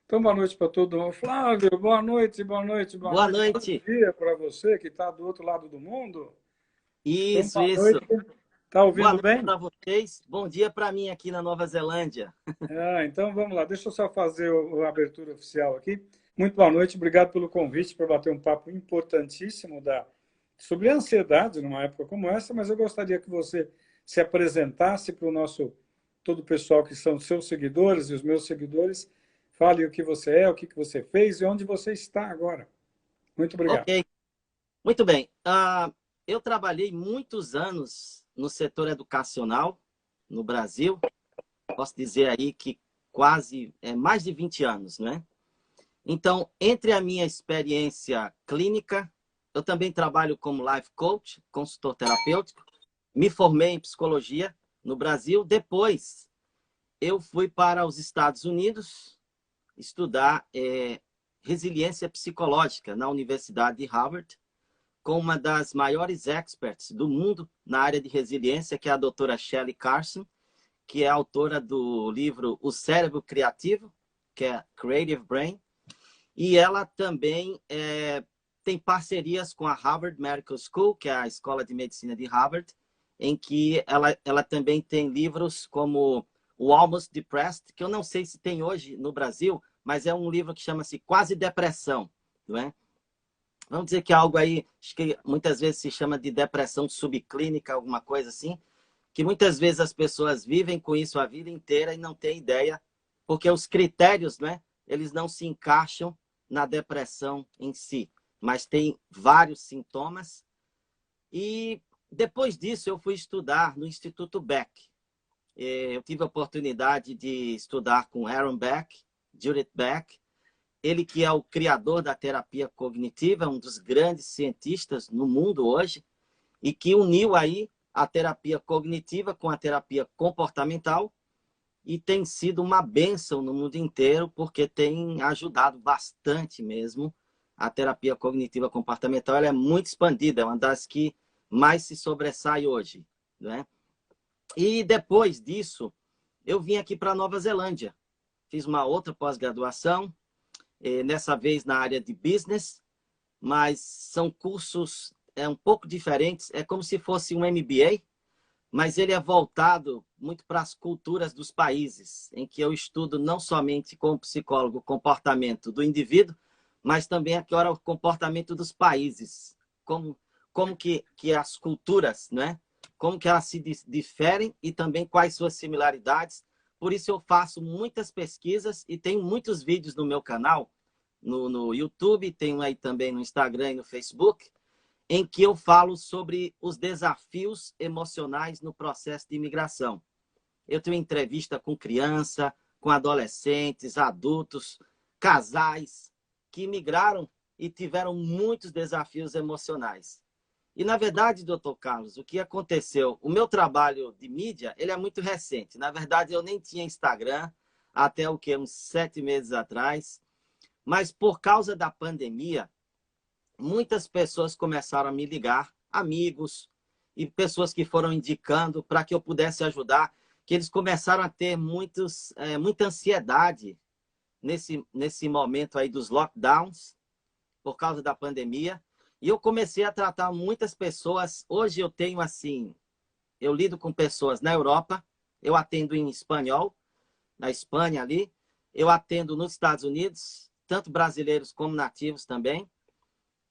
Então, boa noite para todo mundo. Flávio, boa noite, boa noite, boa Boa noite. Bom noite. dia para você que está do outro lado do mundo. Então, Isso, boa isso. noite. Está Boa ouvindo noite bem? para vocês. Bom dia para mim aqui na Nova Zelândia. Então vamos lá. Deixa eu só fazer a abertura oficial aqui. Muito boa noite, obrigado pelo convite para bater um papo importantíssimo sobre a ansiedade numa época como essa, mas eu gostaria que você se apresentasse para o todo o pessoal que são seus seguidores e os meus seguidores. Fale o que você é, o que você fez e onde você está agora. Muito obrigado. Ok, muito bem. Eu trabalhei muitos anos no setor educacional no Brasil. Posso dizer aí que quase mais de 20 anos, né? Então, entre a minha experiência clínica, eu também trabalho como life coach, consultor terapêutico. Me formei em psicologia no Brasil. Depois, eu fui para os Estados Unidos estudar resiliência psicológica na Universidade de Harvard, com uma das maiores experts do mundo na área de resiliência, que é a doutora Shelley Carson, que é autora do livro O Cérebro Criativo, que é Creative Brain, e ela também tem parcerias com a Harvard Medical School, que é a escola de medicina de Harvard, em que ela também tem livros como o Almost Depressed, que eu não sei se tem hoje no Brasil, mas é um livro que chama-se Quase Depressão, não é? Vamos dizer que é algo aí, acho que muitas vezes se chama de depressão subclínica, alguma coisa assim, que muitas vezes as pessoas vivem com isso a vida inteira e não têm ideia, porque os critérios, né, eles não se encaixam na depressão em si, mas tem vários sintomas. E depois disso eu fui estudar no Instituto Beck. Eu tive a oportunidade de estudar com Aaron Beck, Judith Beck, ele que é o criador da terapia cognitiva, um dos grandes cientistas no mundo hoje, e que uniu aí a terapia cognitiva com a terapia comportamental e tem sido uma bênção no mundo inteiro, porque tem ajudado bastante mesmo. A terapia cognitiva comportamental ela é muito expandida, é uma das que mais se sobressai hoje, né? E depois disso, eu vim aqui para Nova Zelândia. Fiz uma outra pós-graduação, nessa vez na área de business, mas são cursos um pouco diferentes. É como se fosse um MBA, mas ele é voltado muito para as culturas dos países, em que eu estudo não somente como psicólogo o comportamento do indivíduo, mas também agora o comportamento dos países, como que as culturas, né? Como que elas se diferem e também quais suas similaridades. Por isso eu faço muitas pesquisas e tenho muitos vídeos no meu canal, no YouTube, tenho aí também no Instagram e no Facebook, em que eu falo sobre os desafios emocionais no processo de imigração. Eu tenho entrevista com criança, com adolescentes, adultos, casais que migraram e tiveram muitos desafios emocionais. E, na verdade, doutor Carlos, o que aconteceu? O meu trabalho de mídia ele é muito recente. Na verdade, eu nem tinha Instagram até o que uns 7 meses atrás. Mas, por causa da pandemia, muitas pessoas começaram a me ligar, amigos e pessoas que foram indicando para que eu pudesse ajudar, que eles começaram a ter muita ansiedade nesse momento aí dos lockdowns, por causa da pandemia. E eu comecei a tratar muitas pessoas. Hoje eu tenho assim, eu lido com pessoas na Europa, eu atendo em espanhol, na Espanha ali, eu atendo nos Estados Unidos, tanto brasileiros como nativos também,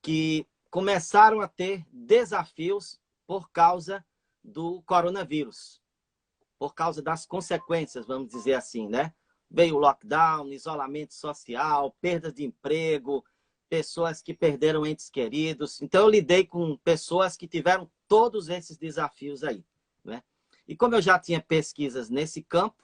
que começaram a ter desafios por causa do coronavírus, por causa das consequências, vamos dizer assim, né? Veio o lockdown, isolamento social, perda de emprego, pessoas que perderam entes queridos. Então, eu lidei com pessoas que tiveram todos esses desafios aí, né? E como eu já tinha pesquisas nesse campo,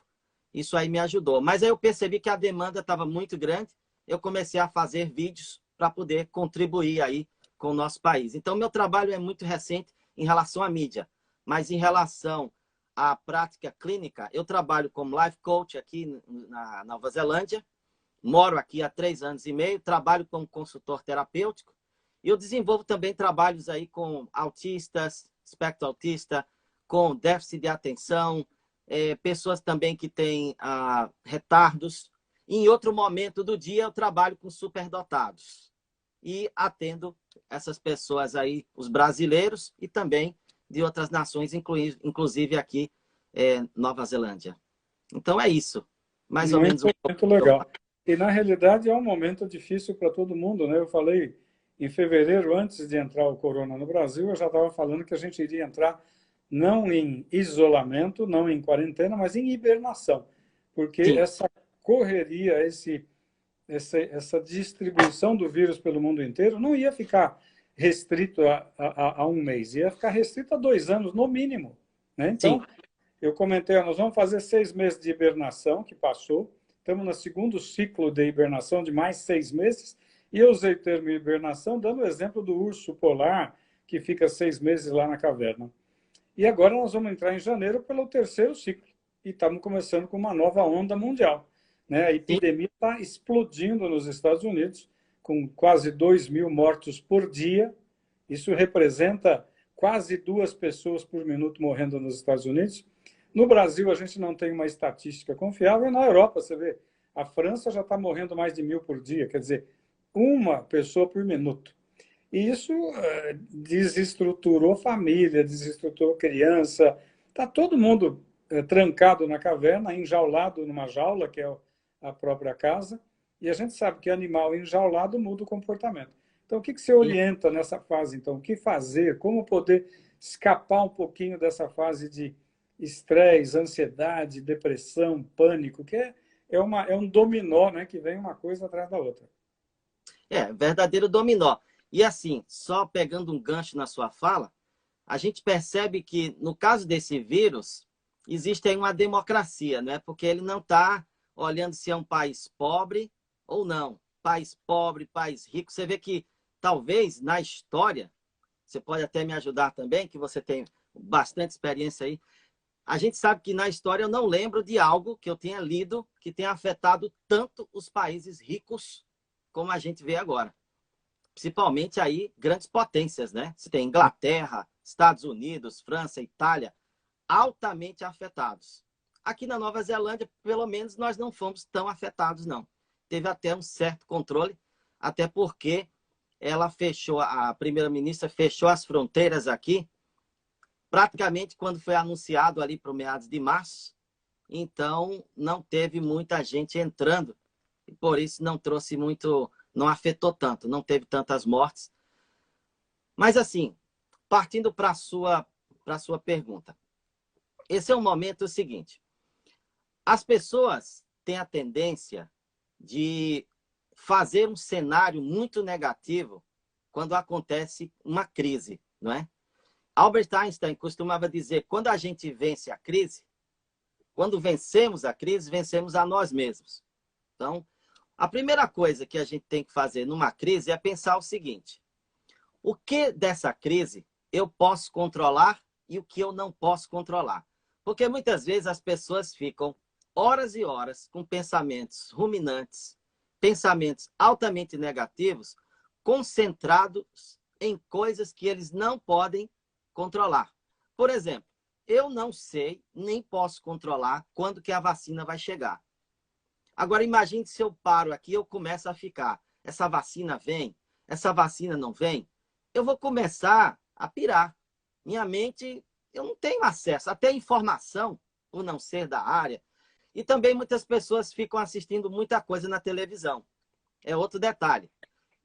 isso aí me ajudou. Mas aí eu percebi que a demanda estava muito grande, eu comecei a fazer vídeos para poder contribuir aí com o nosso país. Então, meu trabalho é muito recente em relação à mídia, mas em relação à prática clínica, eu trabalho como life coach aqui na Nova Zelândia, moro aqui há 3 anos e meio, trabalho como consultor terapêutico e eu desenvolvo também trabalhos aí com autistas, espectro autista, com déficit de atenção, pessoas também que têm retardos. E em outro momento do dia, eu trabalho com superdotados. E atendo essas pessoas aí, os brasileiros e também de outras nações, inclusive aqui, Nova Zelândia. Então é isso. Mais ou menos Muito, muito legal. E, na realidade, é um momento difícil para todo mundo, né? Eu falei em fevereiro, antes de entrar o corona no Brasil, eu já estava falando que a gente iria entrar não em isolamento, não em quarentena, mas em hibernação. Porque Sim, essa correria, essa distribuição do vírus pelo mundo inteiro não ia ficar restrito a um mês, ia ficar restrito a 2 anos, no mínimo, né? sim. Então, eu comentei, nós vamos fazer 6 meses de hibernação, que passou. Estamos no segundo ciclo de hibernação de mais 6 meses. E eu usei o termo hibernação, dando o exemplo do urso polar, que fica 6 meses lá na caverna. E agora nós vamos entrar em janeiro pelo terceiro ciclo. E estamos começando com uma nova onda mundial, né? A Sim. epidemia está explodindo nos Estados Unidos, com quase 2.000 mortos por dia. Isso representa quase 2 pessoas por minuto morrendo nos Estados Unidos. No Brasil, a gente não tem uma estatística confiável. E na Europa, você vê, a França já está morrendo mais de 1.000 por dia, quer dizer, uma pessoa por minuto. E isso desestruturou família, desestruturou criança. Está todo mundo trancado na caverna, enjaulado numa jaula, que é a própria casa. E a gente sabe que animal enjaulado muda o comportamento. Então, o que você orienta nessa fase? Então, o que fazer? Como poder escapar um pouquinho dessa fase de estresse, ansiedade, depressão, pânico, que é um dominó, né, que vem uma coisa atrás da outra. Verdadeiro dominó. E assim, só pegando um gancho na sua fala, a gente percebe que, no caso desse vírus, existe aí uma democracia, né? Porque ele não está olhando se é um país pobre ou não. País pobre, país rico. Você vê que, talvez, na história, você pode até me ajudar também, que você tem bastante experiência aí. A gente sabe que, na história, eu não lembro de algo que eu tenha lido que tenha afetado tanto os países ricos como a gente vê agora. Principalmente aí grandes potências, né? Você tem Inglaterra, Estados Unidos, França, Itália, altamente afetados. Aqui na Nova Zelândia, pelo menos, nós não fomos tão afetados, não. Teve até um certo controle, até porque ela fechou, a primeira-ministra fechou as fronteiras aqui, praticamente quando foi anunciado ali para o meados de março. Então, não teve muita gente entrando, e por isso não trouxe muito, não afetou tanto, não teve tantas mortes. Mas assim, partindo para a sua pergunta, esse é um momento seguinte, as pessoas têm a tendência de fazer um cenário muito negativo quando acontece uma crise, não é? Albert Einstein costumava dizer, quando a gente vence a crise, quando vencemos a crise, vencemos a nós mesmos. Então, a primeira coisa que a gente tem que fazer numa crise é pensar o seguinte, o que dessa crise eu posso controlar e o que eu não posso controlar? Porque muitas vezes as pessoas ficam horas e horas com pensamentos ruminantes, pensamentos altamente negativos, concentrados em coisas que eles não podem controlar. Por exemplo, eu não sei, nem posso controlar quando que a vacina vai chegar. Agora, imagine se eu paro aqui e eu começo a ficar, essa vacina vem, essa vacina não vem, eu vou começar a pirar. Minha mente, eu não tenho acesso, até informação, por não ser da área. E também muitas pessoas ficam assistindo muita coisa na televisão. É outro detalhe.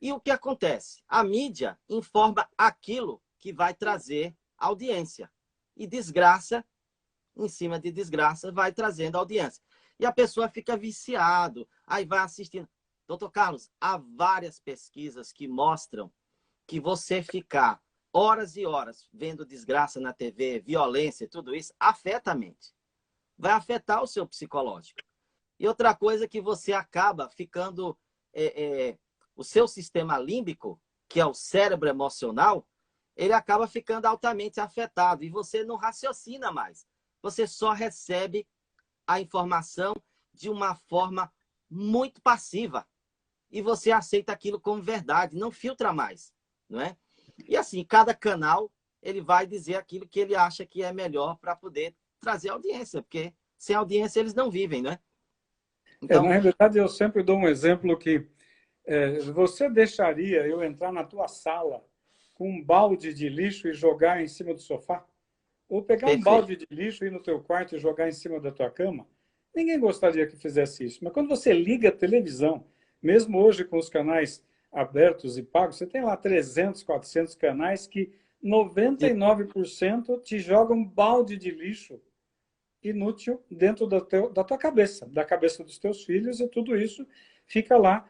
E o que acontece? A mídia informa aquilo que vai trazer audiência. E desgraça, em cima de desgraça, vai trazendo audiência. E a pessoa fica viciado, aí vai assistindo. Doutor Carlos, há várias pesquisas que mostram que você ficar horas e horas vendo desgraça na TV, violência, tudo isso, afeta a mente. Vai afetar o seu psicológico. E outra coisa que você acaba ficando... o seu sistema límbico, que é o cérebro emocional, ele acaba ficando altamente afetado e você não raciocina mais. Você só recebe a informação de uma forma muito passiva e você aceita aquilo como verdade, não filtra mais, não é? E assim, cada canal ele vai dizer aquilo que ele acha que é melhor para poder trazer audiência, porque sem audiência eles não vivem, não é? Então, Na realidade, eu sempre dou um exemplo que você deixaria eu entrar na tua sala com um balde de lixo e jogar em cima do sofá? Ou pegar um perfeito. balde de lixo e ir no teu quarto e jogar em cima da tua cama? Ninguém gostaria que fizesse isso. Mas quando você liga a televisão, mesmo hoje com os canais abertos e pagos, você tem lá 300, 400 canais que 99% te jogam um balde de lixo inútil dentro da tua cabeça, da cabeça dos teus filhos, e tudo isso fica lá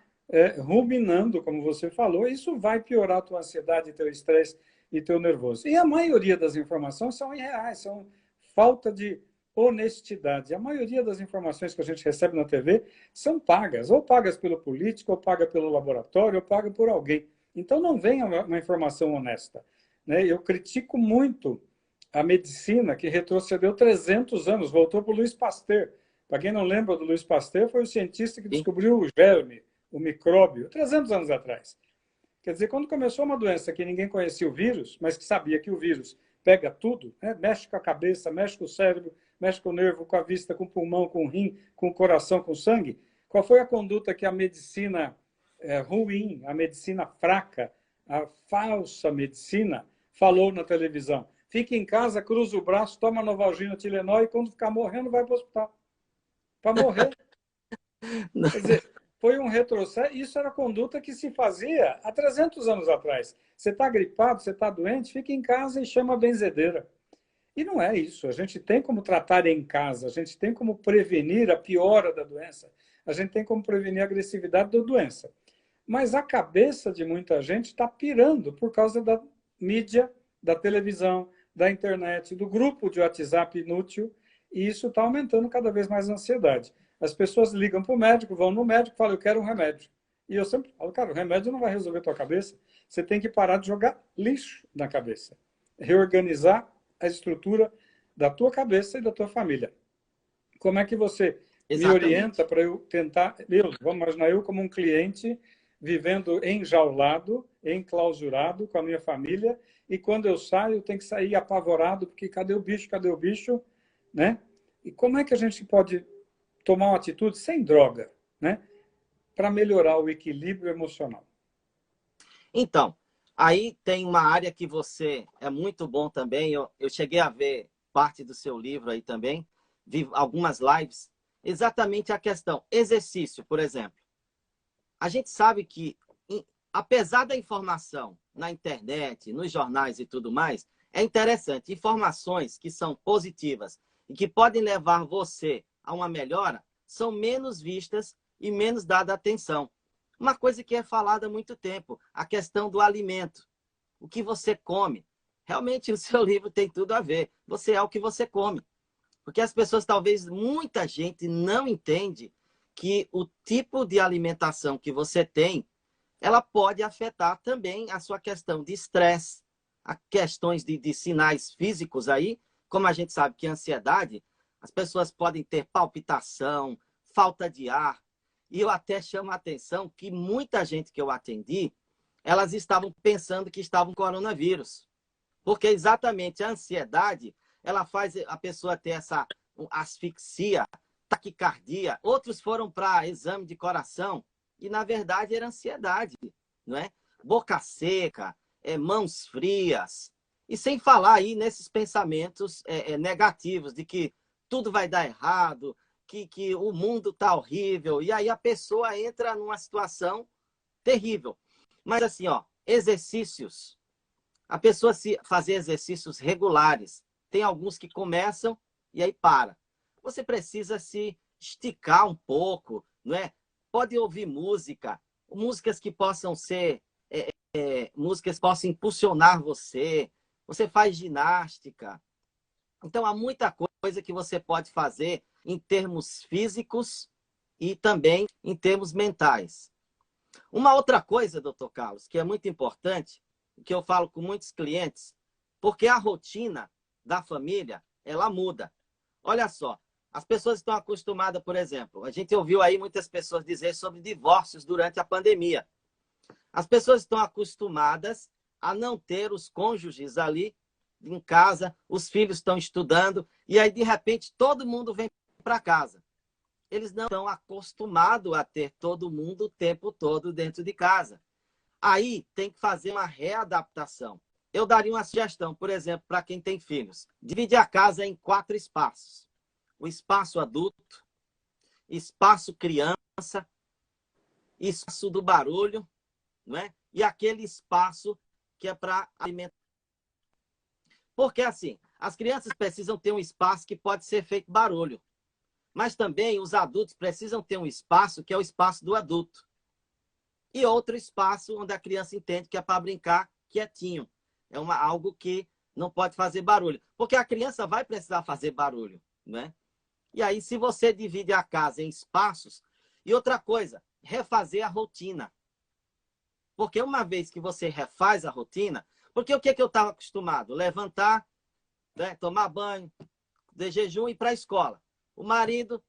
ruminando, como você falou, e isso vai piorar a tua ansiedade, teu estresse e teu nervoso. E a maioria das informações são irreais, são falta de honestidade. A maioria das informações que a gente recebe na TV são pagas, ou pagas pelo político, ou paga pelo laboratório, ou paga por alguém. Então não vem uma informação honesta. Né? Eu critico muito a medicina, que retrocedeu 300 anos, voltou para o Louis Pasteur. Para quem não lembra do Louis Pasteur, foi o cientista que Sim. descobriu o germe, o micróbio, 300 anos atrás. Quer dizer, quando começou uma doença que ninguém conhecia o vírus, mas que sabia que o vírus pega tudo, né? Mexe com a cabeça, mexe com o cérebro, mexe com o nervo, com a vista, com o pulmão, com o rim, com o coração, com o sangue, qual foi a conduta que a medicina ruim, a medicina fraca, a falsa medicina falou na televisão? Fica em casa, cruza o braço, toma Novalgina, Tilenol e quando ficar morrendo vai para o hospital. Para morrer. Quer dizer, foi um retrocesso. Isso era a conduta que se fazia há 300 anos atrás. Você está gripado, você está doente, fica em casa e chama a benzedeira. E não é isso. A gente tem como tratar em casa, a gente tem como prevenir a piora da doença, a gente tem como prevenir a agressividade da doença. Mas a cabeça de muita gente está pirando por causa da mídia, da televisão, da internet, do grupo de WhatsApp inútil, e isso está aumentando cada vez mais a ansiedade. As pessoas ligam para o médico, vão no médico e falam, eu quero um remédio. E eu sempre falo, cara, o remédio não vai resolver a tua cabeça. Você tem que parar de jogar lixo na cabeça. Reorganizar a estrutura da tua cabeça e da tua família. Como é que você me orienta Exatamente. para eu tentar... vamos imaginar eu como um cliente vivendo enjaulado, enclausurado com a minha família, e quando eu saio, eu tenho que sair apavorado, porque cadê o bicho, né? E como é que a gente pode tomar uma atitude sem droga, né? Para melhorar o equilíbrio emocional? Então, aí tem uma área que você é muito bom também. Eu cheguei a ver parte do seu livro aí também, vi algumas lives. Exatamente a questão. Exercício, por exemplo. A gente sabe que, apesar da informação na internet, nos jornais e tudo mais, é interessante. Informações que são positivas e que podem levar você a uma melhora são menos vistas e menos dada atenção. Uma coisa que é falada há muito tempo, a questão do alimento. O que você come. Realmente, o seu livro tem tudo a ver. Você é o que você come. Porque as pessoas, talvez, muita gente não entende que o tipo de alimentação que você tem, ela pode afetar também a sua questão de estresse, a questões de sinais físicos aí, como a gente sabe que a ansiedade, as pessoas podem ter palpitação, falta de ar, e eu até chamo a atenção que muita gente que eu atendi, elas estavam pensando que estavam com coronavírus, porque exatamente a ansiedade, ela faz a pessoa ter essa asfixia, taquicardia. Outros foram para exame de coração e, na verdade, era ansiedade, não é? Boca seca, mãos frias. E sem falar aí nesses pensamentos negativos de que tudo vai dar errado, que o mundo está horrível. E aí a pessoa entra numa situação terrível. Mas assim, ó, exercícios. A pessoa se fazer exercícios regulares. Tem alguns que começam e aí para. Você precisa se esticar um pouco, não é? Pode ouvir música, músicas que possam ser, músicas que possam impulsionar você. Você faz ginástica. Então, há muita coisa que você pode fazer em termos físicos e também em termos mentais. Uma outra coisa, doutor Carlos, que é muito importante, que eu falo com muitos clientes, porque a rotina da família, ela muda. Olha só, as pessoas estão acostumadas, por exemplo, a gente ouviu aí muitas pessoas dizer sobre divórcios durante a pandemia. As pessoas estão acostumadas a não ter os cônjuges ali em casa, os filhos estão estudando, e aí, de repente, todo mundo vem para casa. eles não estão acostumados a ter todo mundo o tempo todo dentro de casa. Aí tem que fazer uma readaptação. Eu daria uma sugestão, por exemplo, para quem tem filhos. Divide a casa em 4 espaços. O espaço adulto, espaço criança, espaço do barulho, não é? E aquele espaço que é para alimentar. Porque assim, as crianças precisam ter um espaço que pode ser feito barulho. Mas também os adultos precisam ter um espaço que é o espaço do adulto. E outro espaço onde a criança entende que é para brincar quietinho. É algo que não pode fazer barulho. Porque a criança vai precisar fazer barulho, né? E aí, se você divide a casa em espaços... E outra coisa, refazer a rotina. Porque uma vez que você refaz a rotina... Porque o que eu estava acostumado? Levantar, né, tomar banho, de jejum e ir para a escola. O marido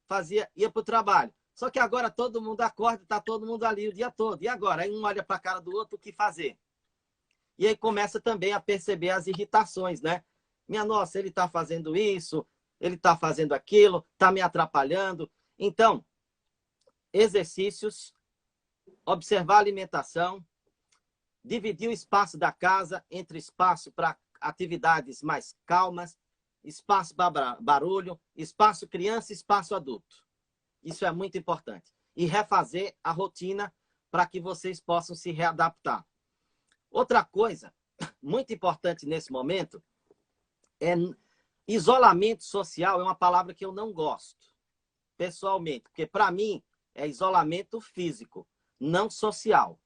ia para o trabalho. Só que agora todo mundo acorda, está todo mundo ali o dia todo. E agora? Aí um olha para a cara do outro, o que fazer? E aí começa também a perceber as irritações, né? Minha nossa, ele está fazendo isso, ele está fazendo aquilo, está me atrapalhando. Então, exercícios, observar a alimentação, dividir o espaço da casa entre espaço para atividades mais calmas, espaço para barulho, espaço criança e espaço adulto. Isso é muito importante. E refazer a rotina para que vocês possam se readaptar. Outra coisa muito importante nesse momento é isolamento social. É uma palavra que eu não gosto, pessoalmente, porque para mim é isolamento físico, não social.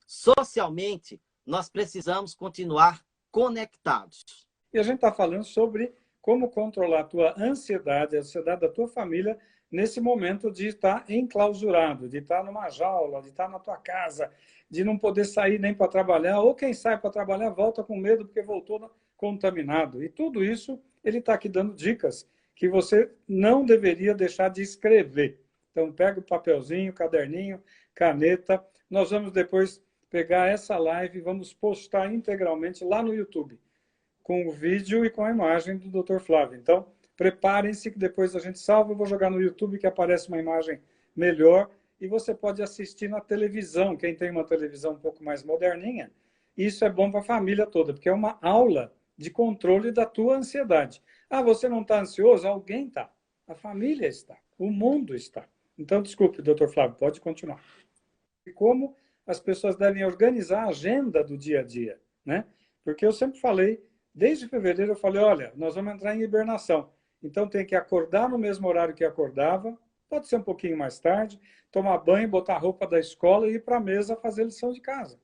Socialmente, nós precisamos continuar conectados. E a gente está falando sobre como controlar a tua ansiedade, a ansiedade da tua família, nesse momento de estar enclausurado, de estar numa jaula, de estar na tua casa, de não poder sair nem para trabalhar, ou quem sai para trabalhar volta com medo porque voltou contaminado. E tudo isso, ele está aqui dando dicas que você não deveria deixar de escrever. Então, pega o papelzinho, caderninho, caneta. Nós vamos depois pegar essa live e vamos postar integralmente lá no YouTube, com o vídeo e com a imagem do Dr. Flávio. Então, preparem-se que depois a gente salva. Eu vou jogar no YouTube que aparece uma imagem melhor e você pode assistir na televisão. Quem tem uma televisão um pouco mais moderninha, isso é bom para a família toda, porque é uma aula de controle da tua ansiedade. Ah, você não está ansioso? Alguém está. A família está. O mundo está. Então, desculpe, doutor Flávio, pode continuar. E como as pessoas devem organizar a agenda do dia a dia, né? Porque eu sempre falei, desde fevereiro eu falei, olha, nós vamos entrar em hibernação. Então tem que acordar no mesmo horário que acordava, pode ser um pouquinho mais tarde, tomar banho, botar a roupa da escola e ir para a mesa fazer lição de casa.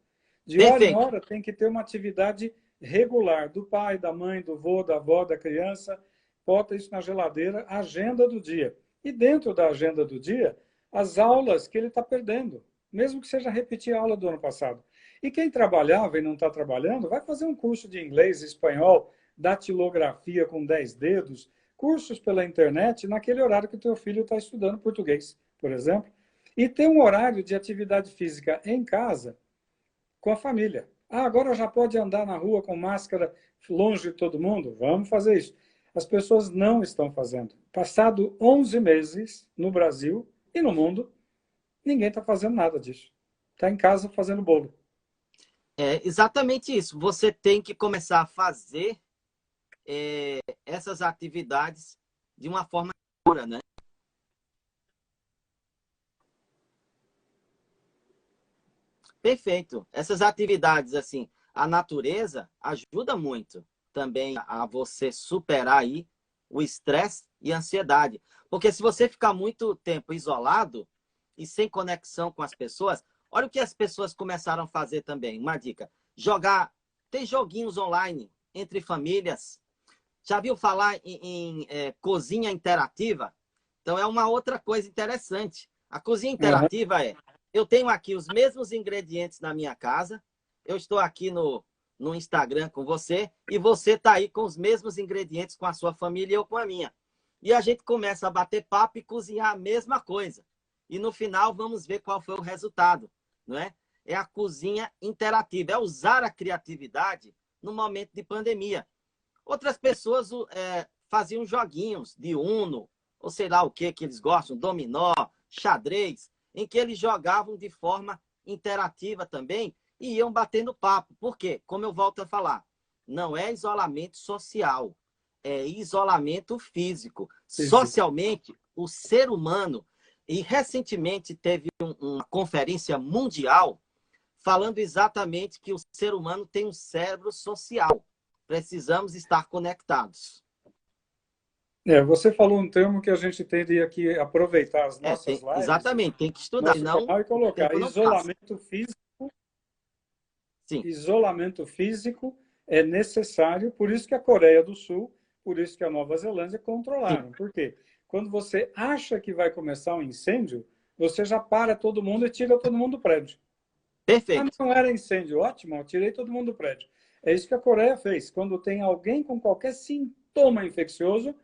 De hora em hora tem que ter uma atividade regular do pai, da mãe, do vô, da avó, da criança. Bota isso na geladeira, agenda do dia. E dentro da agenda do dia, as aulas que ele está perdendo, mesmo que seja repetir a aula do ano passado. E quem trabalhava e não está trabalhando, vai fazer um curso de inglês, espanhol, datilografia com 10 dedos, cursos pela internet naquele horário que o teu filho está estudando português, por exemplo. E ter um horário de atividade física em casa com a família. Ah, agora já pode andar na rua com máscara longe de todo mundo? Vamos fazer isso. As pessoas não estão fazendo. Passado 11 meses no Brasil e no mundo, ninguém está fazendo nada disso. Está em casa fazendo bolo. É exatamente isso. Você tem que começar a fazer essas atividades de uma forma segura, né? Perfeito. Essas atividades, assim, a natureza ajuda muito também a você superar aí o estresse e a ansiedade. Porque se você ficar muito tempo isolado e sem conexão com as pessoas, olha o que as pessoas começaram a fazer também. Uma dica: tem joguinhos online entre famílias. Já viu falar em cozinha interativa? Então é uma outra coisa interessante. A cozinha interativa eu tenho aqui os mesmos ingredientes na minha casa, eu estou aqui no Instagram com você, e você está aí com os mesmos ingredientes com a sua família e eu com a minha. E a gente começa a bater papo e cozinhar a mesma coisa. E no final vamos ver qual foi o resultado, não é? É a cozinha interativa, é usar a criatividade no momento de pandemia. Outras pessoas faziam joguinhos de Uno, ou sei lá o que eles gostam, dominó, xadrez, em que eles jogavam de forma interativa também e iam batendo papo. Por quê? Como eu volto a falar, não é isolamento social, é isolamento físico. Físico. Socialmente, o ser humano, e recentemente teve uma conferência mundial falando exatamente que o ser humano tem um cérebro social. Precisamos estar conectados. Você falou um termo que a gente teria que aproveitar as nossas lives, Exatamente, tem que estudar, nosso senão canal e o colocar tempo não passa. isolamento físico. Sim, Isolamento físico é necessário, por isso que a Coreia do Sul, por isso que a Nova Zelândia sim, controlaram. Por quê? Quando você acha que vai começar um incêndio, você já para todo mundo e tira todo mundo do prédio. Ah, perfeito. não era incêndio, ótimo, eu tirei todo mundo do prédio. É isso que a Coreia fez. Quando tem alguém com qualquer sintoma infeccioso,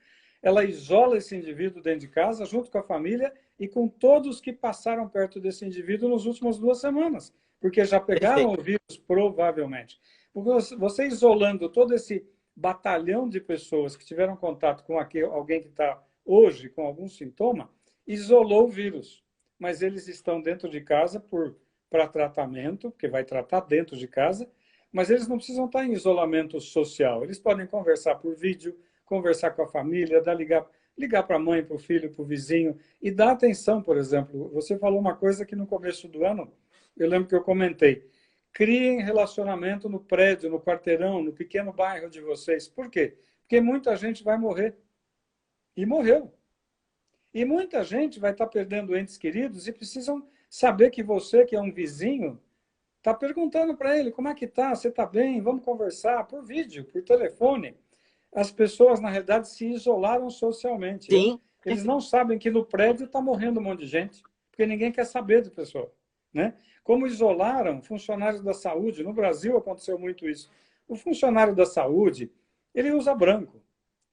ela isola esse indivíduo dentro de casa, junto com a família e com todos que passaram perto desse indivíduo nas últimas 2 semanas, porque já pegaram Perfeito. o vírus, provavelmente. Porque você isolando todo esse batalhão de pessoas que tiveram contato com alguém que está hoje com algum sintoma, isolou o vírus. Mas eles estão dentro de casa para tratamento, porque vai tratar dentro de casa, mas eles não precisam estar em isolamento social. Eles podem conversar por vídeo, conversar com a família, ligar para a mãe, para o filho, para o vizinho e dar atenção, por exemplo. Você falou uma coisa que no começo do ano, eu lembro que eu comentei. Criem relacionamento no prédio, no quarteirão, no pequeno bairro de vocês. Por quê? Porque muita gente vai morrer. E morreu. E muita gente vai estar perdendo entes queridos e precisam saber que você, que é um vizinho, está perguntando para ele como é que tá, você está bem, vamos conversar por vídeo, por telefone. As pessoas, na realidade, se isolaram socialmente. Sim, Eles perfeito. não sabem que no prédio está morrendo um monte de gente, porque ninguém quer saber do pessoal. Né? Como isolaram funcionários da saúde, no Brasil aconteceu muito isso. O funcionário da saúde, ele usa branco.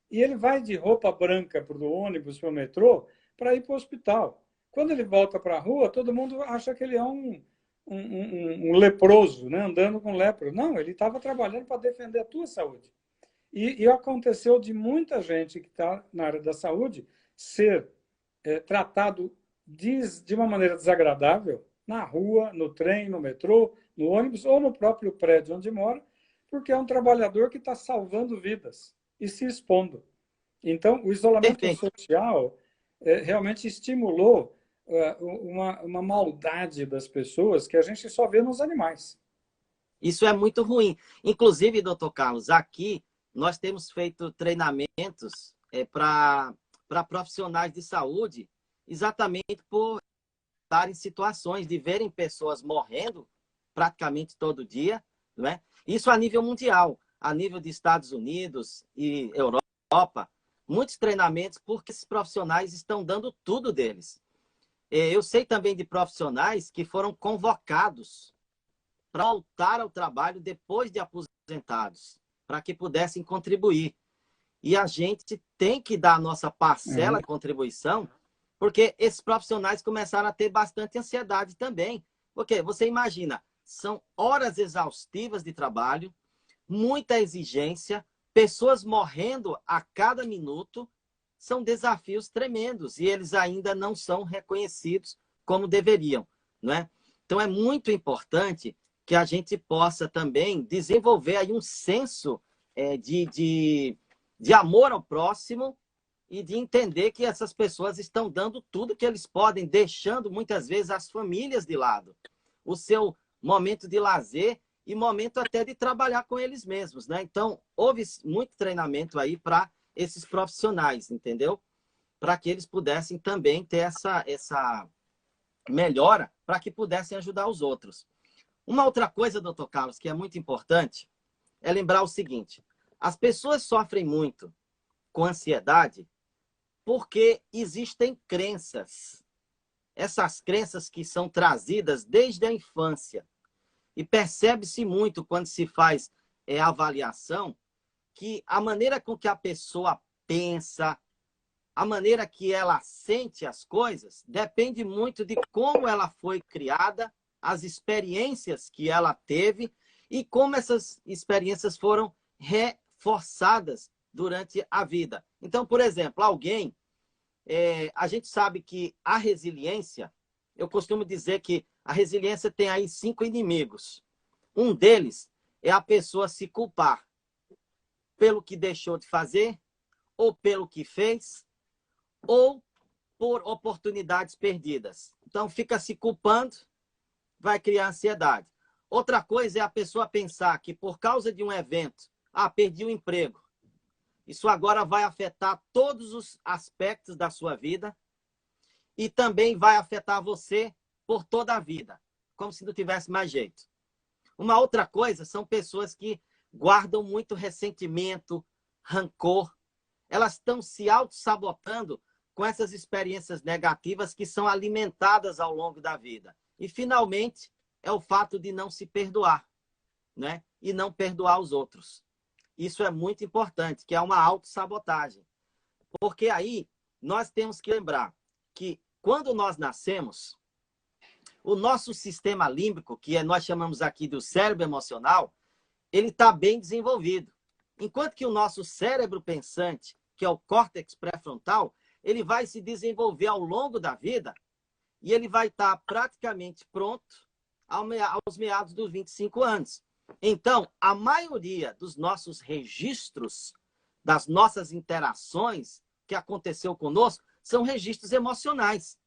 E ele vai de roupa branca para o ônibus, para o metrô, para ir para o hospital. Quando ele volta para a rua, todo mundo acha que ele é um leproso, né? Andando com lepra. Não, ele estava trabalhando para defender a tua saúde. E aconteceu de muita gente que está na área da saúde ser tratado de uma maneira desagradável na rua, no trem, no metrô, no ônibus ou no próprio prédio onde mora, porque é um trabalhador que está salvando vidas e se expondo. Então, o isolamento Perfeito. social realmente estimulou uma maldade das pessoas que a gente só vê nos animais. Isso é muito ruim. Inclusive, doutor Carlos, aqui nós temos feito treinamentos para profissionais de saúde, exatamente por estar em situações de verem pessoas morrendo praticamente todo dia, não é? Isso a nível mundial, a nível de Estados Unidos e Europa, muitos treinamentos porque esses profissionais estão dando tudo deles. Eu sei também de profissionais que foram convocados para voltar ao trabalho depois de aposentados, para que pudessem contribuir. E a gente tem que dar a nossa parcela de contribuição, porque esses profissionais começaram a ter bastante ansiedade também. Porque você imagina, são horas exaustivas de trabalho, muita exigência, pessoas morrendo a cada minuto, são desafios tremendos e eles ainda não são reconhecidos como deveriam, não é? Então é muito importante que a gente possa também desenvolver aí um senso de amor ao próximo e de entender que essas pessoas estão dando tudo que eles podem, deixando muitas vezes as famílias de lado, o seu momento de lazer e momento até de trabalhar com eles mesmos, né? Então, houve muito treinamento aí para esses profissionais, entendeu? Para que eles pudessem também ter essa melhora, para que pudessem ajudar os outros. Uma outra coisa, doutor Carlos, que é muito importante, é lembrar o seguinte: as pessoas sofrem muito com ansiedade porque existem crenças. Essas crenças que são trazidas desde a infância. E percebe-se muito quando se faz avaliação que a maneira com que a pessoa pensa, a maneira que ela sente as coisas, depende muito de como ela foi criada, as experiências que ela teve e como essas experiências foram reforçadas durante a vida. Então, por exemplo, alguém a gente sabe que a resiliência, eu costumo dizer que a resiliência tem aí 5 inimigos. Um deles é a pessoa se culpar pelo que deixou de fazer, ou pelo que fez, ou por oportunidades perdidas. Então, fica se culpando, vai criar ansiedade. Outra coisa é a pessoa pensar que por causa de um evento, perdi o emprego. Isso agora vai afetar todos os aspectos da sua vida e também vai afetar você por toda a vida, como se não tivesse mais jeito. Uma outra coisa são pessoas que guardam muito ressentimento, rancor. Elas estão se auto-sabotando com essas experiências negativas que são alimentadas ao longo da vida. E, finalmente, é o fato de não se perdoar, né? E não perdoar os outros. Isso é muito importante, que é uma autossabotagem. Porque aí nós temos que lembrar que quando nós nascemos, o nosso sistema límbico, que nós chamamos aqui do cérebro emocional, ele está bem desenvolvido. Enquanto que o nosso cérebro pensante, que é o córtex pré-frontal, ele vai se desenvolver ao longo da vida e ele vai estar praticamente pronto aos meados dos 25 anos. Então, a maioria dos nossos registros, das nossas interações que aconteceu conosco, são registros emocionais.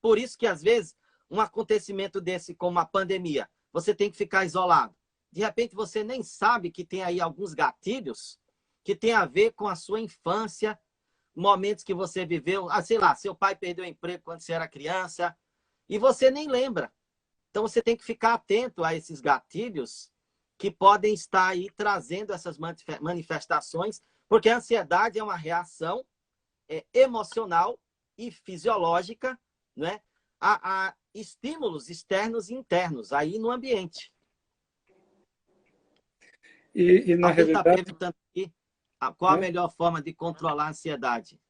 Por isso que, às vezes, um acontecimento desse, como a pandemia, você tem que ficar isolado. De repente, você nem sabe que tem aí alguns gatilhos que tem a ver com a sua infância, momentos que você viveu, sei lá, seu pai perdeu o emprego quando você era criança, e você nem lembra. Então, você tem que ficar atento a esses gatilhos que podem estar aí trazendo essas manifestações, porque a ansiedade é uma reação emocional e fisiológica, né, a estímulos externos e internos aí no ambiente. E na Alguém está realidade... perguntando aqui qual a melhor forma de controlar a ansiedade.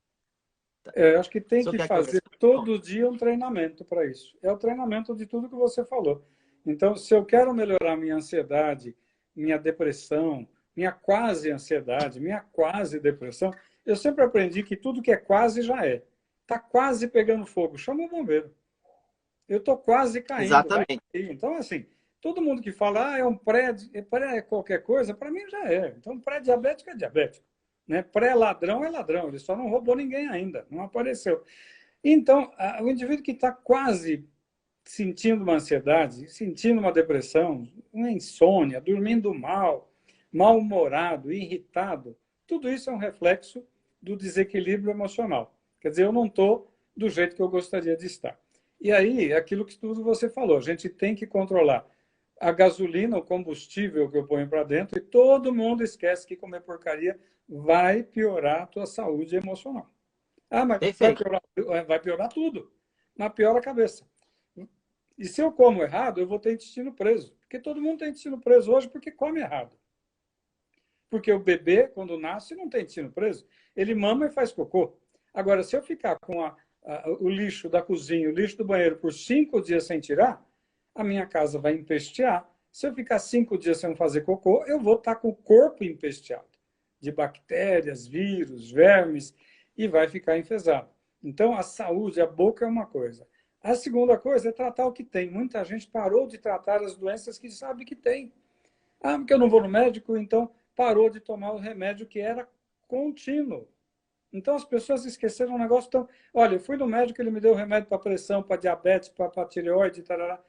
Eu acho que tem que que fazer todo dia um treinamento para isso. É o treinamento de tudo que você falou. Então, se eu quero melhorar minha ansiedade, minha depressão, minha quase ansiedade, minha quase depressão, eu sempre aprendi que tudo que é quase já é. Está quase pegando fogo, chama o bombeiro. Eu estou quase caindo. Exatamente. Então, assim, todo mundo que fala, é um pré qualquer coisa, para mim já é. Então, pré-diabético é diabético. Né? Pré-ladrão é ladrão, ele só não roubou ninguém ainda, não apareceu. Então, o indivíduo que está quase sentindo uma ansiedade, sentindo uma depressão, uma insônia, dormindo mal, mal-humorado, irritado, tudo isso é um reflexo do desequilíbrio emocional. Quer dizer, eu não estou do jeito que eu gostaria de estar. E aí, é aquilo que tudo você falou, a gente tem que controlar a gasolina, o combustível que eu ponho para dentro, e todo mundo esquece que comer porcaria vai piorar a tua saúde emocional. Mas vai piorar tudo. Mas piora a cabeça. E se eu como errado, eu vou ter intestino preso. Porque todo mundo tem intestino preso hoje porque come errado. Porque o bebê, quando nasce, não tem intestino preso. Ele mama e faz cocô. Agora, se eu ficar com o lixo da cozinha, o lixo do banheiro por 5 dias sem tirar, a minha casa vai empestear. Se eu ficar 5 dias sem fazer cocô, eu vou estar com o corpo empesteado de bactérias, vírus, vermes, e vai ficar enfesado. Então, a saúde, a boca é uma coisa. A segunda coisa é tratar o que tem. Muita gente parou de tratar as doenças que sabe que tem. Porque eu não vou no médico, então parou de tomar o remédio que era contínuo. Então, as pessoas esqueceram um negócio tão... Olha, eu fui no médico, ele me deu remédio para pressão, para diabetes, para tireoide, tarará.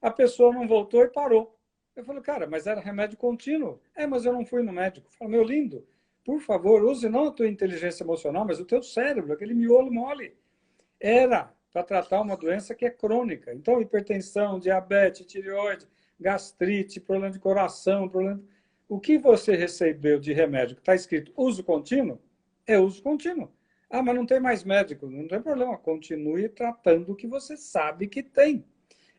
A pessoa não voltou e parou. Eu falei, cara, mas era remédio contínuo. Mas eu não fui no médico. Eu falei, meu lindo, por favor, use não a tua inteligência emocional, mas o teu cérebro, aquele miolo mole. Era para tratar uma doença que é crônica. Então, hipertensão, diabetes, tireoide, gastrite, problema de coração, problema... O que você recebeu de remédio que está escrito uso contínuo, é uso contínuo. Mas não tem mais médico. Não tem problema. Continue tratando o que você sabe que tem.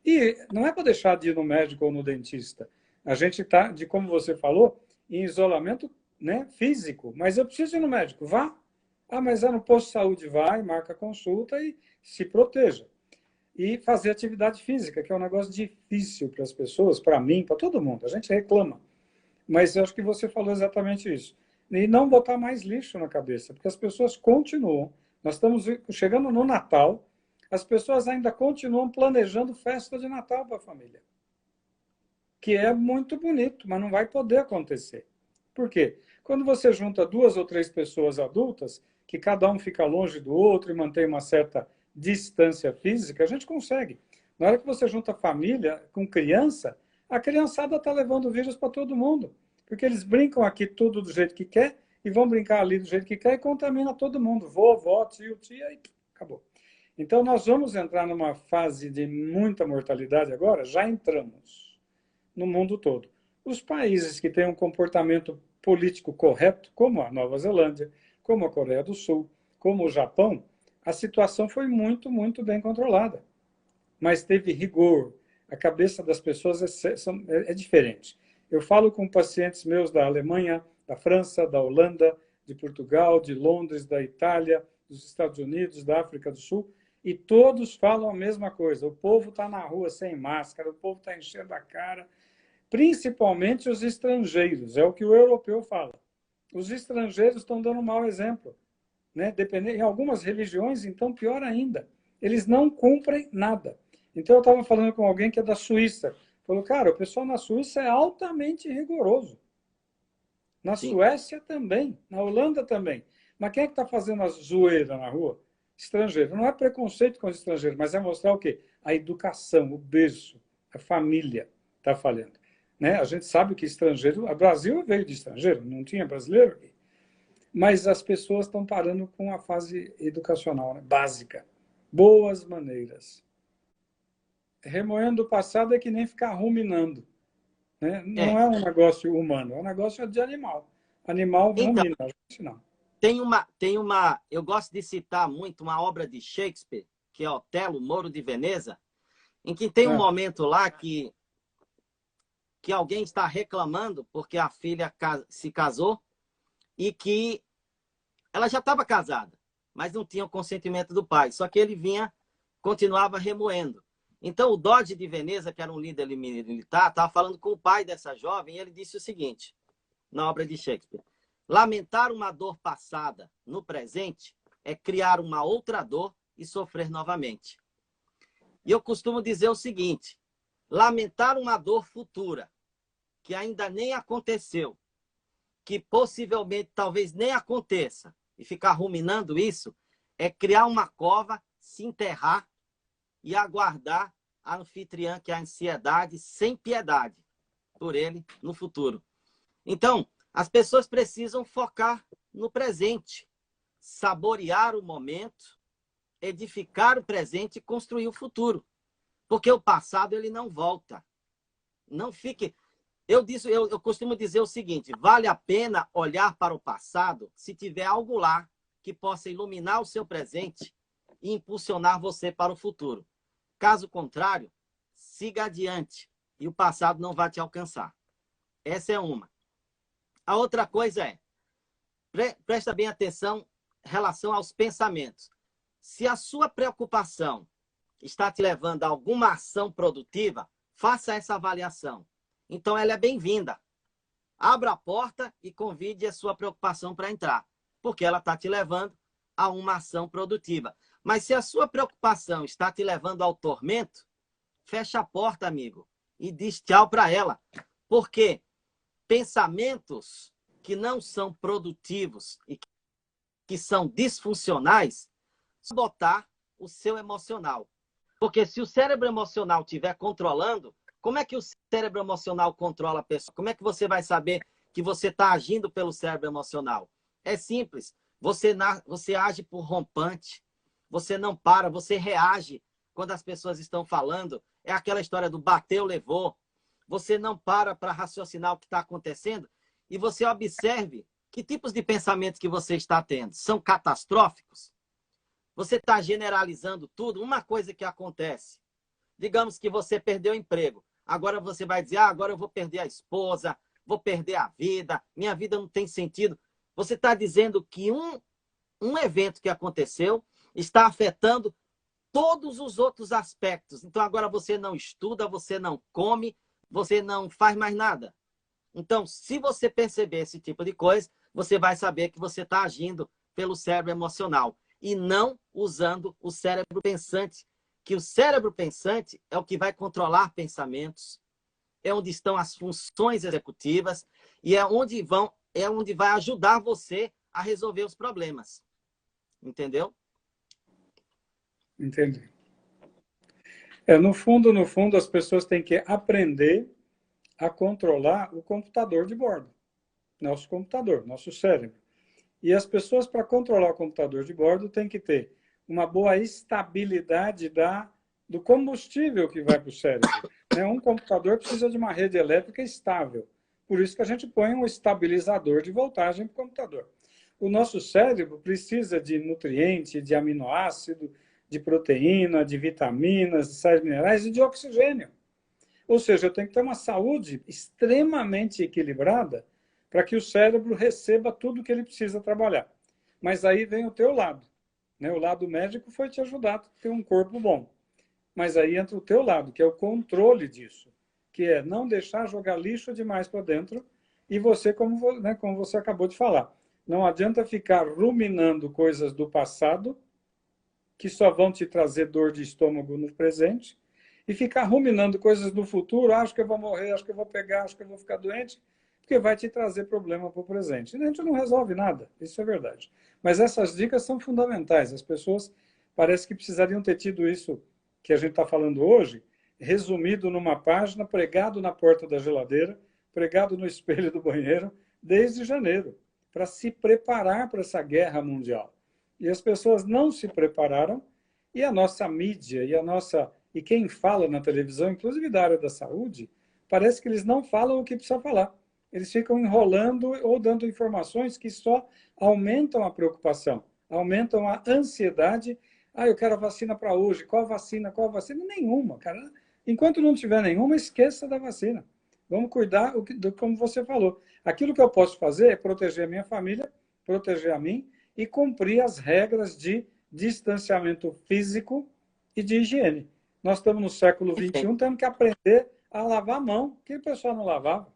E não é para deixar de ir no médico ou no dentista. A gente está, como você falou, em isolamento, né, físico. Mas eu preciso ir no médico. Vá. Mas é no posto de saúde. Vai, marca a consulta e se proteja. E fazer atividade física, que é um negócio difícil para as pessoas, para mim, para todo mundo. A gente reclama. Mas eu acho que você falou exatamente isso. E não botar mais lixo na cabeça, porque as pessoas continuam Nós estamos chegando no Natal, as pessoas ainda continuam planejando festa de Natal para a família, que é muito bonito, mas não vai poder acontecer. Por quê? Quando você junta 2 ou 3 pessoas adultas, que cada um fica longe do outro e mantém uma certa distância física, a gente consegue. Na hora que você junta família com criança, a criançada está levando o vírus para todo mundo, porque eles brincam aqui tudo do jeito que quer e vão brincar ali do jeito que quer e contamina todo mundo, vovó, tio, tia, e acabou. Então, nós vamos entrar numa fase de muita mortalidade agora, já entramos no mundo todo. Os países que têm um comportamento político correto, como a Nova Zelândia, como a Coreia do Sul, como o Japão, a situação foi muito, muito bem controlada. Mas teve rigor. A cabeça das pessoas é diferente. Eu falo com pacientes meus da Alemanha, da França, da Holanda, de Portugal, de Londres, da Itália, dos Estados Unidos, da África do Sul, e todos falam a mesma coisa. O povo está na rua sem máscara, o povo está enchendo a cara, principalmente os estrangeiros, é o que o europeu fala. Os estrangeiros estão dando um mau exemplo, né? Em algumas religiões, então, pior ainda. Eles não cumprem nada. Então, eu estava falando com alguém que é da Suíça. Falou, cara, o pessoal na Suíça é altamente rigoroso. Na Sim. Suécia também, na Holanda também. Mas quem é que está fazendo a zoeira na rua? Estrangeiro. Não é preconceito com os estrangeiros, mas é mostrar o quê? A educação, o berço, a família está falhando. Né? A gente sabe que estrangeiro... O Brasil veio de estrangeiro, não tinha brasileiro aqui. Mas as pessoas estão parando com a fase educacional, né? Básica. Boas maneiras. Remoendo o passado é que nem ficar ruminando. Né? Não é um negócio humano, é um negócio de animal. Animal Então, rumina, a gente não. Eu gosto de citar muito uma obra de Shakespeare, que é Otelo, Moro de Veneza, em que tem um momento lá que alguém está reclamando porque a filha se casou e que ela já estava casada, mas não tinha o consentimento do pai. Só que ele continuava remoendo. Então, o Doge de Veneza, que era um líder militar, estava falando com o pai dessa jovem e ele disse o seguinte, na obra de Shakespeare: lamentar uma dor passada no presente é criar uma outra dor e sofrer novamente. E eu costumo dizer o seguinte: lamentar uma dor futura, que ainda nem aconteceu, que possivelmente talvez nem aconteça, e ficar ruminando isso, é criar uma cova, se enterrar e aguardar a anfitriã, que é a ansiedade sem piedade por ele no futuro. Então, as pessoas precisam focar no presente, saborear o momento, edificar o presente e construir o futuro. Porque o passado ele não volta. Não fique... Eu costumo dizer o seguinte: vale a pena olhar para o passado se tiver algo lá que possa iluminar o seu presente e impulsionar você para o futuro. Caso contrário, siga adiante e o passado não vai te alcançar. Essa é uma. A outra coisa é, presta bem atenção em relação aos pensamentos. Se a sua preocupação está te levando a alguma ação produtiva, faça essa avaliação. Então, ela é bem-vinda. Abra a porta e convide a sua preocupação para entrar, porque ela está te levando a uma ação produtiva. Mas se a sua preocupação está te levando ao tormento, fecha a porta, amigo, e diz tchau para ela. Porque pensamentos que não são produtivos e que são disfuncionais, botar o seu emocional. Porque se o cérebro emocional estiver controlando, como é que o cérebro emocional controla a pessoa? Como é que você vai saber que você está agindo pelo cérebro emocional? É simples. Você age por rompante. Você não para, você reage quando as pessoas estão falando. É aquela história do bateu, levou. Você não para raciocinar o que está acontecendo e você observe que tipos de pensamentos que você está tendo. São catastróficos? Você está generalizando tudo? Uma coisa que acontece. Digamos que você perdeu o emprego. Agora você vai dizer, agora eu vou perder a esposa, vou perder a vida, minha vida não tem sentido. Você está dizendo que um evento que aconteceu está afetando todos os outros aspectos. Então, agora você não estuda, você não come, você não faz mais nada. Então, se você perceber esse tipo de coisa, você vai saber que você está agindo pelo cérebro emocional. e não usando o cérebro pensante, que o cérebro pensante é o que vai controlar pensamentos, é onde estão as funções executivas e é onde vai ajudar você a resolver os problemas. Entendeu? Entendi. No fundo, as pessoas têm que aprender a controlar o computador de bordo, nosso computador, nosso cérebro. E as pessoas, para controlar o computador de bordo, têm que ter uma boa estabilidade do combustível que vai para o cérebro. Um computador precisa de uma rede elétrica estável. Por isso que a gente põe um estabilizador de voltagem para o computador. O nosso cérebro precisa de nutriente, de aminoácido, de proteína, de vitaminas, de sais minerais e de oxigênio. Ou seja, eu tenho que ter uma saúde extremamente equilibrada para que o cérebro receba tudo que ele precisa trabalhar. Mas aí vem o teu lado. O lado médico foi te ajudar a ter um corpo bom. Mas aí entra o teu lado, que é o controle disso, que é não deixar jogar lixo demais para dentro e você, como você acabou de falar, não adianta ficar ruminando coisas do passado que só vão te trazer dor de estômago no presente e ficar ruminando coisas do futuro, acho que eu vou morrer, acho que eu vou pegar, acho que eu vou ficar doente, porque vai te trazer problema para o presente. E a gente não resolve nada, isso é verdade. Mas essas dicas são fundamentais. As pessoas parece que precisariam ter tido isso que a gente está falando hoje, resumido numa página, pregado na porta da geladeira, pregado no espelho do banheiro, desde janeiro, para se preparar para essa guerra mundial. E as pessoas não se prepararam, e a nossa mídia e quem fala na televisão, inclusive da área da saúde, parece que eles não falam o que precisa falar. Eles ficam enrolando ou dando informações que só aumentam a preocupação, aumentam a ansiedade. Eu quero a vacina para hoje. Qual vacina? Qual vacina? Nenhuma, cara. Enquanto não tiver nenhuma, esqueça da vacina. Vamos cuidar como você falou. Aquilo que eu posso fazer é proteger a minha família, proteger a mim e cumprir as regras de distanciamento físico e de higiene. Nós estamos no século XXI, temos que aprender a lavar a mão, que o pessoal não lavava,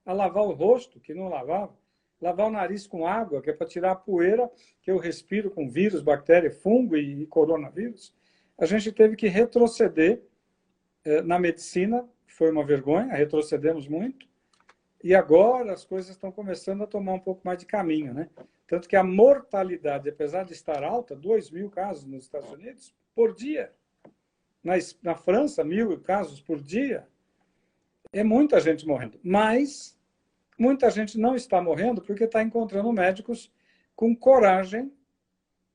a lavar o rosto, que não lavava, lavar o nariz com água, que é para tirar a poeira que eu respiro com vírus, bactéria, fungo e coronavírus. A gente teve que retroceder na medicina, foi uma vergonha, retrocedemos muito, e agora as coisas estão começando a tomar um pouco mais de caminho, né? Tanto que a mortalidade, apesar de estar alta, 2.000 casos nos Estados Unidos por dia. Na França, 1.000 casos por dia. É muita gente morrendo. Mas muita gente não está morrendo porque está encontrando médicos com coragem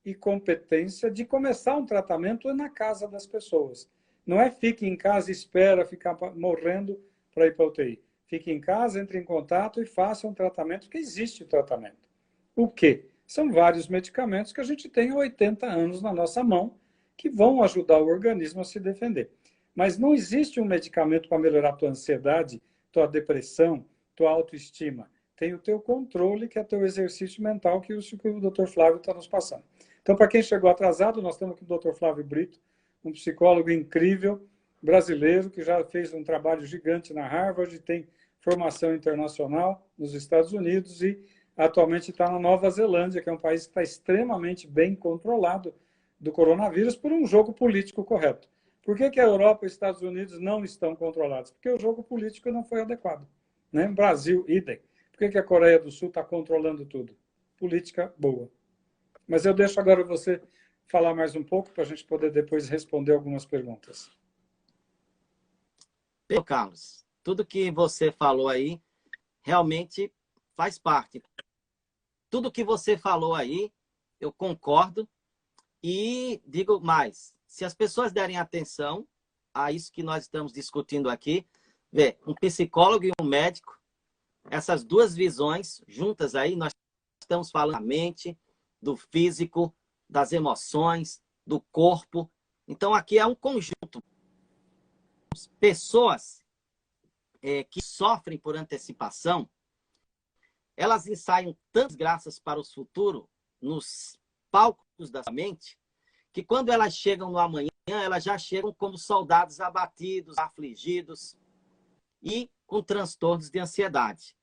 e competência de começar um tratamento na casa das pessoas. Não é fique em casa e espera ficar morrendo para ir para a UTI. Fique em casa, entre em contato e faça um tratamento, porque existe o tratamento. O quê? São vários medicamentos que a gente tem há 80 anos na nossa mão que vão ajudar o organismo a se defender. Mas não existe um medicamento para melhorar a tua ansiedade, tua depressão, tua autoestima. Tem o teu controle, que é teu exercício mental, que o Dr. Flávio está nos passando. Então, para quem chegou atrasado, nós estamos aqui com o Dr. Flávio Brito, um psicólogo incrível, brasileiro, que já fez um trabalho gigante na Harvard, tem formação internacional nos Estados Unidos e atualmente está na Nova Zelândia, que é um país que está extremamente bem controlado do coronavírus por um jogo político correto. Por que a Europa e os Estados Unidos não estão controlados? Porque o jogo político não foi adequado. Brasil, idem. Por que a Coreia do Sul está controlando tudo? Política boa. Mas eu deixo agora você falar mais um pouco para a gente poder depois responder algumas perguntas. Carlos, tudo que você falou aí realmente faz parte. Tudo que você falou aí, eu concordo e digo mais. Se as pessoas derem atenção a isso que nós estamos discutindo aqui, um psicólogo e um médico, essas duas visões juntas aí, nós estamos falando da mente, do físico, das emoções, do corpo. Então, aqui é um conjunto. Pessoas que sofrem por antecipação, elas ensaiam tantas graças para o futuro nos palcos da mente, que quando elas chegam no amanhã, elas já chegam como soldados abatidos, afligidos e com transtornos de ansiedade.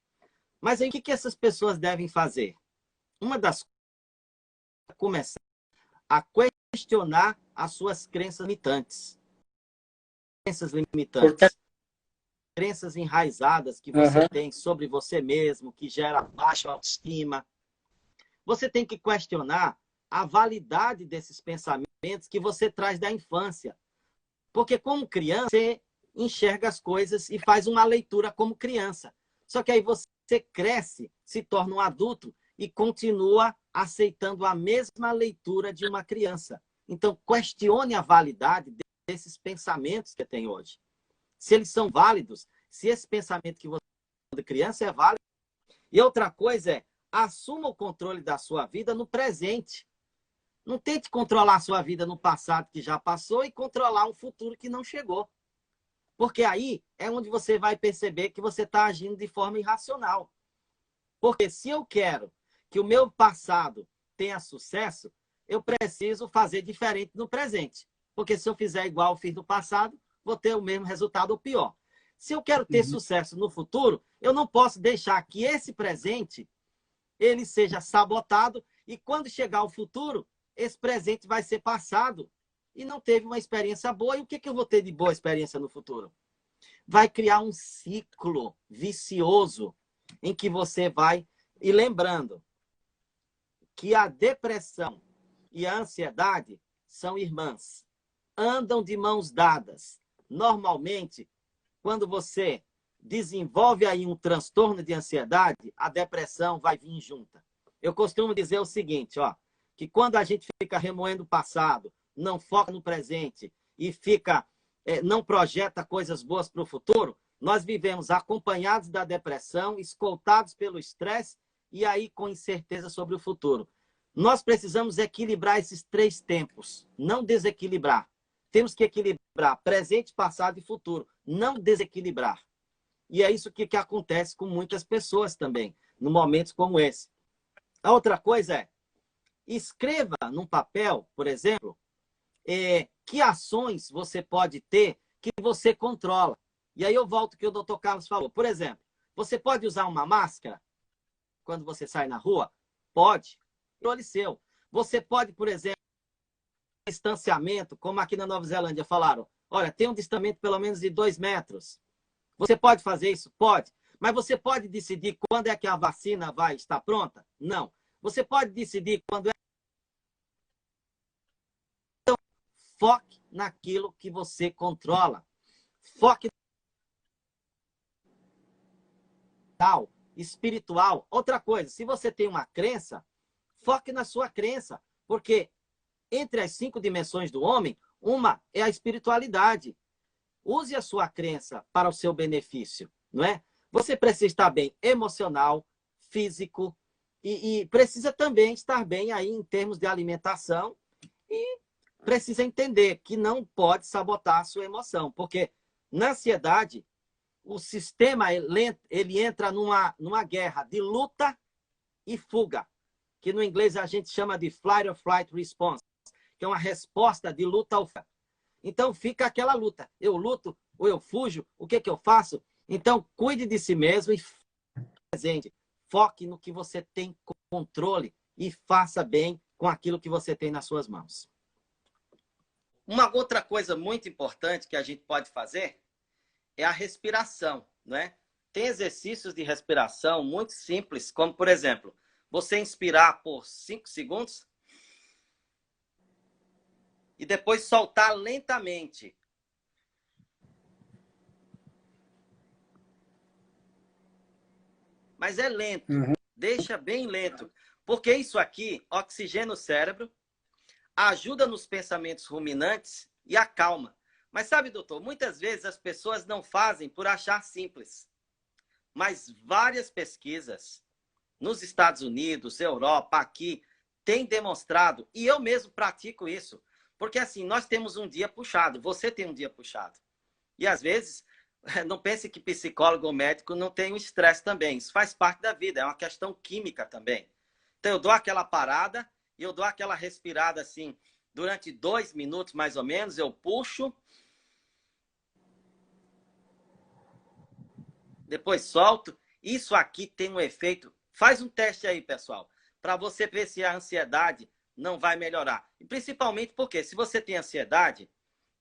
Mas aí o que essas pessoas devem fazer? Uma das coisas é começar a questionar as suas crenças limitantes. Crenças limitantes. Crenças enraizadas que você tem sobre você mesmo, que gera baixa autoestima. Você tem que questionar a validade desses pensamentos que você traz da infância. Porque como criança, você enxerga as coisas e faz uma leitura como criança. Só que aí você cresce, se torna um adulto e continua aceitando a mesma leitura de uma criança. Então, questione a validade desses pensamentos que tem hoje. Se eles são válidos, se esse pensamento que você tem de criança é válido. E outra coisa é, assuma o controle da sua vida no presente. Não tente controlar a sua vida no passado que já passou e controlar um futuro que não chegou. Porque aí é onde você vai perceber que você está agindo de forma irracional. Porque se eu quero que o meu passado tenha sucesso, eu preciso fazer diferente no presente. Porque se eu fizer igual eu fiz no passado, vou ter o mesmo resultado ou pior. Se eu quero ter sucesso no futuro, eu não posso deixar que esse presente ele seja sabotado e quando chegar o futuro, esse presente vai ser passado e não teve uma experiência boa. E o que eu vou ter de boa experiência no futuro? Vai criar um ciclo vicioso em que você vai... E lembrando que a depressão e a ansiedade são irmãs. Andam de mãos dadas. Normalmente, quando você desenvolve aí um transtorno de ansiedade, a depressão vai vir junta. Eu costumo dizer o seguinte, ó, que quando a gente fica remoendo o passado, não foca no presente e não projeta coisas boas para o futuro, nós vivemos acompanhados da depressão, escoltados pelo estresse e aí com incerteza sobre o futuro. Nós precisamos equilibrar esses três tempos, não desequilibrar. Temos que equilibrar presente, passado e futuro, não desequilibrar. E é isso que acontece com muitas pessoas também, em momentos como esse. A outra coisa é, escreva num papel, por exemplo, que ações você pode ter que você controla. E aí eu volto ao que o Dr. Carlos falou. Por exemplo, você pode usar uma máscara quando você sai na rua? Pode. Controle seu. Você pode, por exemplo, distanciamento, como aqui na Nova Zelândia falaram. Olha, tem um distanciamento pelo menos de 2 metros. Você pode fazer isso? Pode. Mas você pode decidir quando é que a vacina vai estar pronta? Não. Você pode decidir quando é. Então, foque naquilo que você controla. Foque no espiritual. Outra coisa, se você tem uma crença, foque na sua crença. Porque entre as 5 dimensões do homem, uma é a espiritualidade. Use a sua crença para o seu benefício, não é? Você precisa estar bem emocional, físico e precisa também estar bem aí em termos de alimentação e precisa entender que não pode sabotar a sua emoção, porque na ansiedade o sistema ele entra numa guerra de luta e fuga, que no inglês a gente chama de fight or flight response, que é uma resposta de luta ou fuga. Então, fica aquela luta. Eu luto ou eu fujo? O que eu faço? Então, cuide de si mesmo e presente. Foque no que você tem controle e faça bem com aquilo que você tem nas suas mãos. Uma outra coisa muito importante que a gente pode fazer é a respiração, né? Tem exercícios de respiração muito simples, como, por exemplo, você inspirar por 5 segundos e depois soltar lentamente. Mas é lento. Deixa bem lento. Porque isso aqui oxigena o cérebro, ajuda nos pensamentos ruminantes e acalma. Mas sabe, doutor, muitas vezes as pessoas não fazem por achar simples. Mas várias pesquisas nos Estados Unidos, Europa, aqui, têm demonstrado, e eu mesmo pratico isso, porque assim, nós temos um dia puxado, você tem um dia puxado. E às vezes, não pense que psicólogo ou médico não tem o estresse também. Isso faz parte da vida, é uma questão química também. Então eu dou aquela parada e eu dou aquela respirada assim, durante 2 minutos mais ou menos, eu puxo. Depois solto. Isso aqui tem um efeito. Faz um teste aí, pessoal, para você ver se a ansiedade não vai melhorar. Principalmente porque se você tem ansiedade,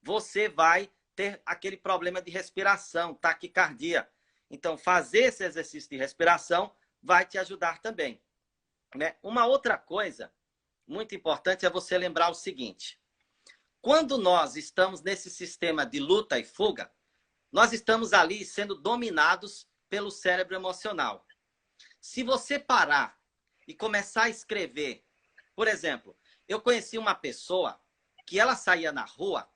você vai ter aquele problema de respiração, taquicardia. Então, fazer esse exercício de respiração vai te ajudar também, né? Uma outra coisa muito importante é você lembrar o seguinte: quando nós estamos nesse sistema de luta e fuga, nós estamos ali sendo dominados pelo cérebro emocional. Se você parar e começar a escrever, por exemplo, eu conheci uma pessoa que ela saía na rua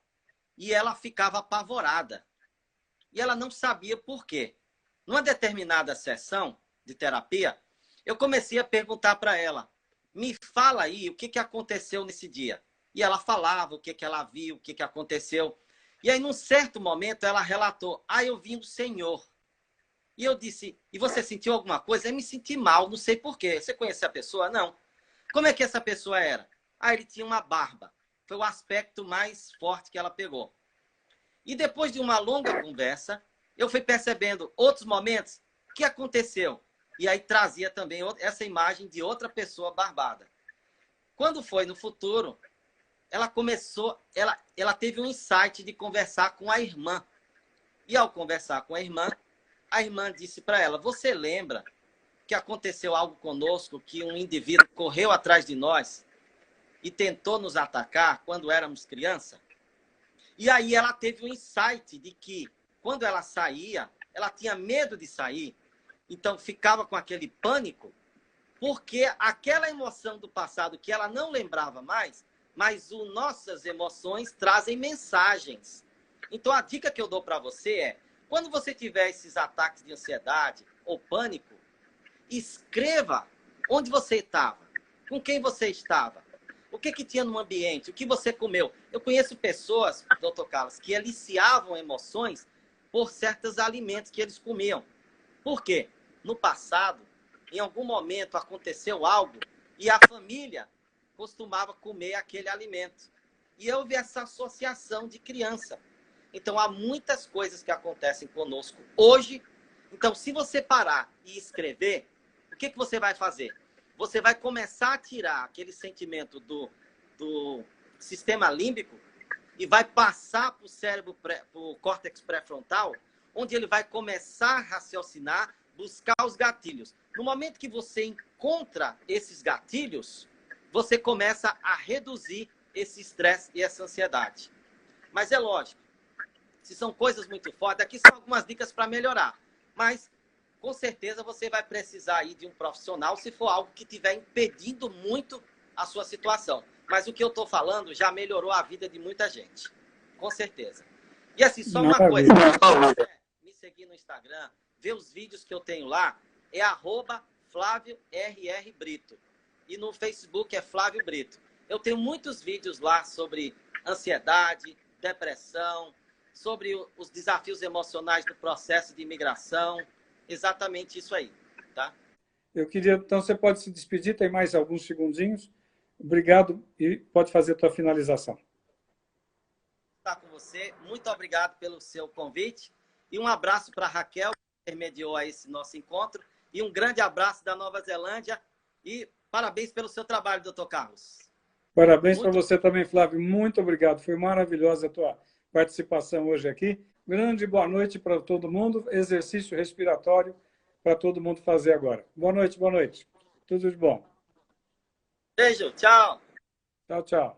e ela ficava apavorada. E ela não sabia por quê. Numa determinada sessão de terapia, eu comecei a perguntar para ela: me fala aí o que aconteceu nesse dia. E ela falava o que ela viu, o que aconteceu. E aí, num certo momento, ela relatou: eu vi um senhor. E eu disse: e você sentiu alguma coisa? Eu me senti mal, não sei por quê. Você conhece a pessoa? Não. Como é que essa pessoa era? Ele tinha uma barba. Foi o aspecto mais forte que ela pegou. E depois de uma longa conversa, eu fui percebendo outros momentos. O que aconteceu? E aí trazia também essa imagem de outra pessoa barbada. Quando foi no futuro, ela começou, ela teve um insight de conversar com a irmã. E ao conversar com a irmã disse para ela: você lembra que aconteceu algo conosco, que um indivíduo correu atrás de nós e tentou nos atacar quando éramos criança? E aí ela teve um insight de que quando ela saía, ela tinha medo de sair, então ficava com aquele pânico, porque aquela emoção do passado que ela não lembrava mais, mas nossas emoções trazem mensagens. Então a dica que eu dou para você é: quando você tiver esses ataques de ansiedade ou pânico, escreva onde você estava, com quem você estava, o que tinha no ambiente, o que você comeu. Eu conheço pessoas, doutor Carlos, que eliciavam emoções por certos alimentos que eles comiam. Por quê? No passado, em algum momento aconteceu algo e a família costumava comer aquele alimento. E houve essa associação de criança. Então, há muitas coisas que acontecem conosco hoje. Então, se você parar e escrever, o que você vai fazer? Você vai começar a tirar aquele sentimento do sistema límbico e vai passar para o cérebro, para o córtex pré-frontal, onde ele vai começar a raciocinar, buscar os gatilhos. No momento que você encontra esses gatilhos, você começa a reduzir esse estresse e essa ansiedade. Mas é lógico, se são coisas muito fortes, aqui são algumas dicas para melhorar. Mas, com certeza, você vai precisar aí de um profissional se for algo que estiver impedindo muito a sua situação. Mas o que eu estou falando já melhorou a vida de muita gente. Com certeza. E assim, só uma coisa. Se você me seguir no Instagram, ver os vídeos que eu tenho lá, é @FlávioRRBrito. E no Facebook é Flávio Brito. Eu tenho muitos vídeos lá sobre ansiedade, depressão, sobre os desafios emocionais do processo de imigração. Exatamente isso aí, tá? Eu queria, então você pode se despedir, tem mais alguns segundinhos. Obrigado e pode fazer a tua finalização. Estar com você, muito obrigado pelo seu convite e um abraço para a Raquel, que intermediou a esse nosso encontro, e um grande abraço da Nova Zelândia e parabéns pelo seu trabalho, doutor Carlos. Parabéns para você também, Flávio. Muito obrigado. Foi maravilhosa a tua participação hoje aqui. Grande boa noite para todo mundo. Exercício respiratório para todo mundo fazer agora. Boa noite, boa noite. Tudo de bom. Beijo, tchau. Tchau, tchau.